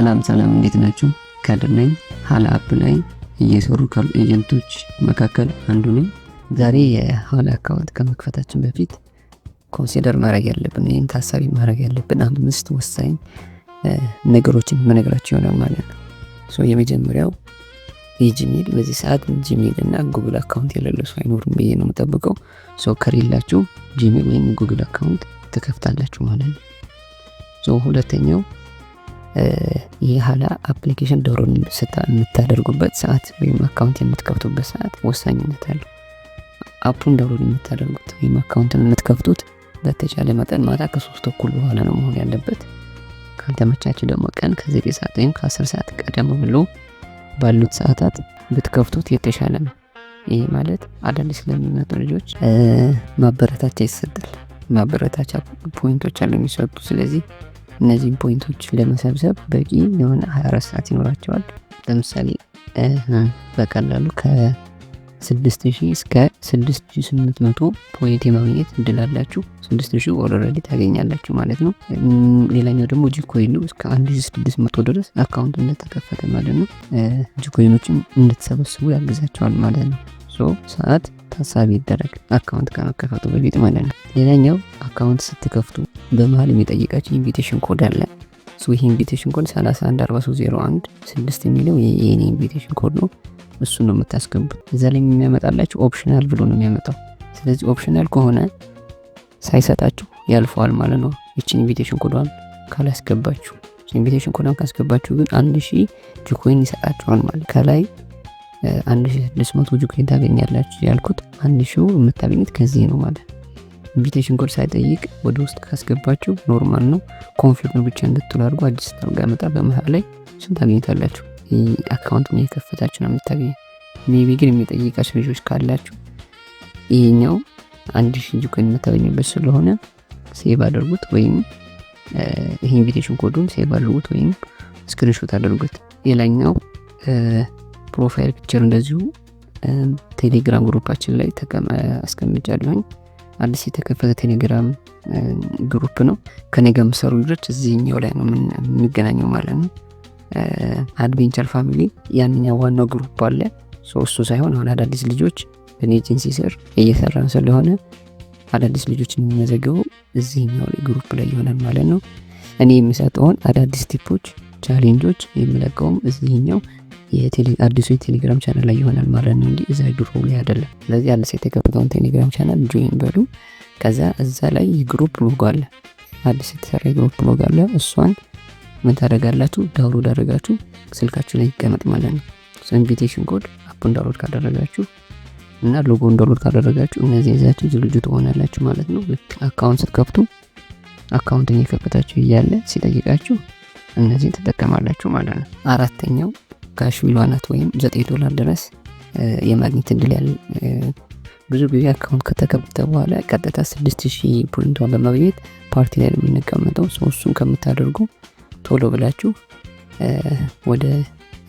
ሰላም እንዴት ናችሁ? ከድር ነኝ። ሀላ አፕ ላይ እየሰሩ ካሉ ኤጀንቶች መካከል አንዱ ነኝ። ዛሬ የሀላ አካውንት ከመክፈታችን በፊት ኮንሲደር ማድረግ ያለብን ይህን ታሳቢ ማድረግ ያለብን 5 ወሳኝ ነገሮችን መነግራችሁ ይሆናል ማለት ነው። የመጀመሪያው የጂሜል በዚህ ሰዓት ጂሜል እና ጉግል አካውንት የሌለው ሰው አይኖርም ብዬ ነው የምጠብቀው። ከሌላችሁ ጂሜል ወይም ጉግል አካውንት ትከፍታላችሁ ማለት ነው። ሁለተኛው የሀላ አፕሊኬሽን ዳውንሎድ የምታደርጉበት ሰዓት ወይም አካውንት የምትከፍቱበት ሰዓት ወሳኝነት አለው። አፑን ዳውንሎድ የምታደርጉት ወይም አካውንትን የምትከፍቱት በተቻለ መጠን ማታ ከ3:00 በኋላ ነው መሆን ያለበት። ካልተመቻችሁ ደግሞ ቀን ከ9 ሰዓት ወይም ከ10 ሰዓት ቀደም ብሎ ባሉት ሰዓታት ብትከፍቱት የተሻለ ነው። ይሄ ማለት አዳዲስ ለሚመጡ ልጆች ማበረታቻ ይሰጣል። ማበረታቻ ፖይንቶች አሉ የሚሰጡ። ስለዚህ እነዚህን ፖይንቶች ለመሰብሰብ በቂ የሆነ 24 ሰዓት ይኖራቸዋል። ለምሳሌ በቀላሉ ከ6000 እስከ 6800 ፖይንት የማግኘት እድል አላችሁ። 6000 ኦልሬዲ ታገኛላችሁ ማለት ነው። ሌላኛው ደግሞ ጂኮይኑ እስከ 1600 ድረስ አካውንት እንደተከፈተ ማለት ነው። ጂኮይኖችም እንድትሰበስቡ ያግዛቸዋል ማለት ነው። ሰዓት ታሳቢ ይደረግ አካውንት ከመከፈቱ በፊት ማለት ነው። ሌላኛው አካውንት ስትከፍቱ በመሃል የሚጠይቃችሁ ኢንቪቴሽን ኮድ አለ። ይህ ኢንቪቴሽን ኮድ 314301 የሚለው የኔ ኢንቪቴሽን ኮድ ነው። እሱ ነው የምታስገቡት። እዛ ላይ የሚያመጣላችሁ ኦፕሽናል ብሎ ነው የሚያመጣው። ስለዚህ ኦፕሽናል ከሆነ ሳይሰጣችሁ ያልፈዋል ማለት ነው። ይችን ኢንቪቴሽን ኮዷን ካላስገባችሁ፣ ኢንቪቴሽን ኮዷን ካስገባችሁ ግን 1000 ጂኮይን ይሰጣችኋል ማለት ከላይ 1600 ጂኮይን ታገኛላችሁ ያልኩት 1000 የምታገኙት ከዚህ ነው ማለት። ኢንቪቴሽን ኮድ ሳይጠይቅ ወደ ውስጥ ካስገባችሁ ኖርማል ነው። ኮንፊርም ብቻ እንድትሉ አድርጎ አዲስ ታርጋ ያመጣ። በመሃል ላይ ስንት ታገኙታላችሁ? አካውንት ምን የከፈታችሁ ነው የምታገኙ። ሜቢ ግን የሚጠይቃችሁ ልጆች ካላችሁ ይሄኛው 1000 ጂኮይን የምታገኙበት ስለሆነ ሴቭ አድርጉት፣ ወይም ይሄ ኢንቪቴሽን ኮዱን ሴቭ አድርጉት ወይም ስክሪንሾት አድርጉት። ሌላኛው ፕሮፋይል ፒክቸር እንደዚሁ ቴሌግራም ግሩፓችን ላይ አስቀምጫለሁኝ። አዲስ የተከፈተ ቴሌግራም ግሩፕ ነው። ከኔ ጋር የምሰሩ ልጆች እዚህኛው ላይ ነው የሚገናኘው ማለት ነው። አድቬንቸር ፋሚሊ ያንኛው ዋናው ግሩፕ አለ። እሱ ሳይሆን አሁን አዳዲስ ልጆች በኔ ኤጀንሲ ስር እየሰራን ስለሆነ አዳዲስ ልጆችን የሚመዘገቡ እዚህኛው ላይ ግሩፕ ላይ ይሆናል ማለት ነው። እኔ የምሰጠውን አዳዲስ ቲፖች፣ ቻሌንጆች የምለቀውም እዚህኛው አዲሱ የቴሌግራም ቻናል ላይ ይሆናል ማለት ነው እንጂ እዛ ድሮ ላይ አይደለም። ስለዚህ አዲስ የተከፈተውን ቴሌግራም ቻናል ጆይን በሉ። ከዛ እዛ ላይ የግሩፕ ሎጎ አለ፣ አዲስ የተሰራ የግሩፕ ሎጎ አለ። እሷን ምን ታደርጋላችሁ? ዳውንሎድ አድርጋችሁ ስልካችሁ ላይ ይቀመጥ ማለት ነው። ኢንቪቴሽን ኮድ አፑን ዳውንሎድ ካደረጋችሁ እና ሎጎን ዳውንሎድ ካደረጋችሁ እነዚህ ይዛችሁ ዝግጁ ትሆናላችሁ ማለት ነው። አካውንት ስትከፍቱ አካውንትን የከፈታችሁ እያለ ሲጠይቃችሁ እነዚህ ትጠቀማላችሁ ማለት ነው። አራተኛው ካሽ ዊሏናት ወይም $9 ድረስ የማግኘት እድል ያለ። ብዙ ጊዜ አካውንት ከተከፈተ በኋላ ቀጥታ 6000 ፖይንቷን በማግኘት ፓርቲ ላይ የምንቀመጠው። እሱን ከምታደርጉ ቶሎ ብላችሁ ወደ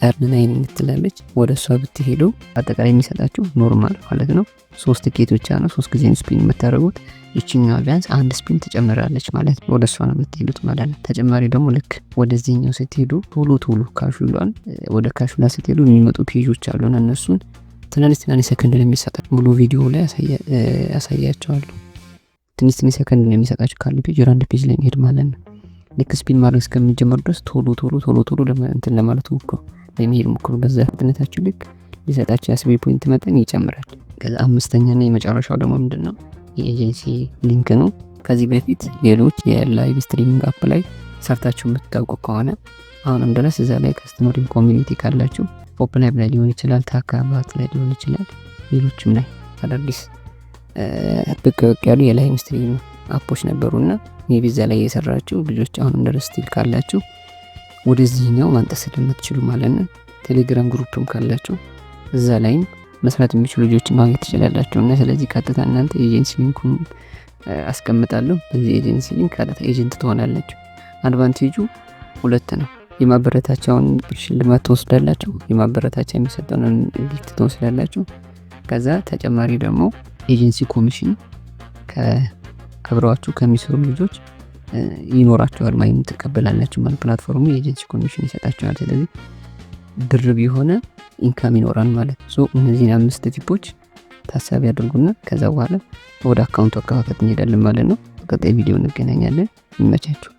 ኤርን9 ትላለች፣ ወደ እሷ ብትሄዱ አጠቃላይ የሚሰጣችሁ ኖርማል ማለት ነው 3 ቲኬት ብቻ ነው። 3 ጊዜ ስፒን የምታደርጉት። ይችኛዋ ቢያንስ 1 ስፒን ትጨምራለች ማለት ነው። ወደ እሷ ነው የምትሄዱት ማለት ነው። ተጨማሪ ደግሞ ልክ ወደዚህኛው ስትሄዱ ቶሎ ካሹላን ወደ ካሹላ ስትሄዱ የሚመጡ ፔጆች አሉና እነሱን ትናንሽ ሰከንድ ነው የሚሰጣችሁ። ሙሉ ቪዲዮ ላይ ያሳያቸዋለሁ። ትንሽ ሰከንድ ነው የሚሰጣችሁ ካለ ፔጅ ወደ አንድ ፔጅ ላይ መሄድ ማለት ነው። ልክ ስፒን ማድረግ እስከሚጀምር ድረስ ቶሎ እንትን ለማለት ሞክሩ፣ ለመሄድ ሞክሩ። በዛ ፍጥነታችሁ ልክ ሊሰጣችሁ ያስቤ ፖይንት መጠን ይጨምራል። ከዛ አምስተኛና የመጨረሻው ደግሞ ምንድነው? የኤጀንሲ ሊንክ ነው። ከዚህ በፊት ሌሎች የላይቭ ስትሪሚንግ አፕ ላይ ሰርታችሁ የምትታውቁ ከሆነ አሁንም ድረስ እዛ ላይ ከስተመር ኮሚኒቲ ካላችሁ ኦፕን ላይ ሊሆን ይችላል፣ ታካባት ላይ ሊሆን ይችላል፣ ሌሎችም ላይ አዳዲስ ብቅ ያሉ የላይቭ ስትሪሚንግ አፖች ነበሩና የቪዛ ላይ የሰራችሁ ልጆች አሁንም ድረስ ስቲል ካላችሁ ወደዚህኛው ማንጠስ ስለምትችሉ ማለት ነው። ቴሌግራም ግሩፕም ካላችሁ እዛ ላይም መስራት የሚችሉ ልጆችን ማግኘት ትችላላችሁ። እና ስለዚህ ቀጥታ እናንተ ኤጀንሲ ሊንኩን አስቀምጣለሁ። በዚህ ኤጀንሲ ሊንክ ቀጥታ ኤጀንት ትሆናላችሁ። አድቫንቴጁ 2 ነው። የማበረታቻውን ሽልማት ትወስዳላችሁ፣ የማበረታቻ የሚሰጠውን ጊፍት ትወስዳላችሁ። ከዛ ተጨማሪ ደግሞ ኤጀንሲ ኮሚሽን ከአብረዋችሁ ከሚሰሩ ልጆች ይኖራቸዋል ማለት ትቀበላላችሁ ማለት ፕላትፎርሙ የኤጀንሲ ኮሚሽን ይሰጣቸዋል። ስለዚህ ድርብ የሆነ ኢንካም ይኖራል ማለት ነው። እነዚህን 5 ቲፖች ታሳቢ አድርጉና ከዛ በኋላ ወደ አካውንቱ አከፋፈት እንሄዳለን ማለት ነው። በቀጣይ ቪዲዮ እንገናኛለን። ይመቻችሁ።